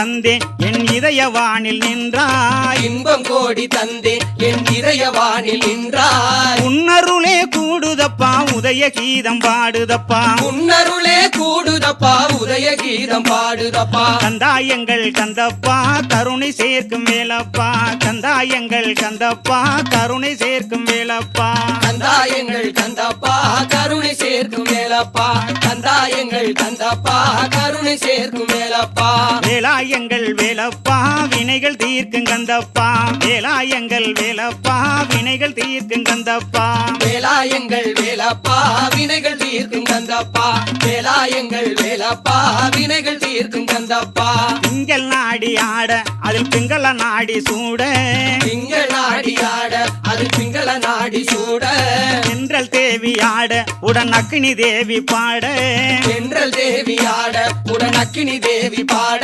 தந்தே என் இதயவானில் நின்றாய் இன்பம் கோடி தந்தே என் இதயவானில் நின்றாய் உன்னருளே கூடுதப்பா உதய கீதம் பாடுதப்பா உன்னருளே கூடுதப்பா உதய கீதம் பாடுதப்பா கந்தாயங்கள் கந்தப்பா கருணை சேர்க்கும் வேலப்பா கந்தாயங்கள் கந்தப்பா கருணை சேர்க்கும் வேலப்பா கந்தாயங்கள் கந்தப்பா கருணை சேர்க்கும் வேலப்பா கந்தாயங்கள் கந்தப்பா கருணை சேர்க்கும் வேலப்பா வேலாயங்கள் வேலப்பா வினைகள் தீர்க்கும் கந்தப்பா வேலாயங்கள் வேலப்பா வினைகள் தீர்க்கும் கந்தப்பா வேலாயங்கள் வேலப்பா வினைகள் தீர்க்கும் கந்தப்பா வேலாயங்கள் வேலப்பா வினைகள் தீர்க்கும் கந்தப்பா திங்கள் நாடி ஆட அதில் பிங்கள நாடி சூட திங்கள் நாடி ஆட அது பிங்கள நாடி சூட என்றல் தேவி ஆட உடன் அக்கினி தேவி பாட என்றல் தேவி ஆட உடன் அக்கினி தேவி பாட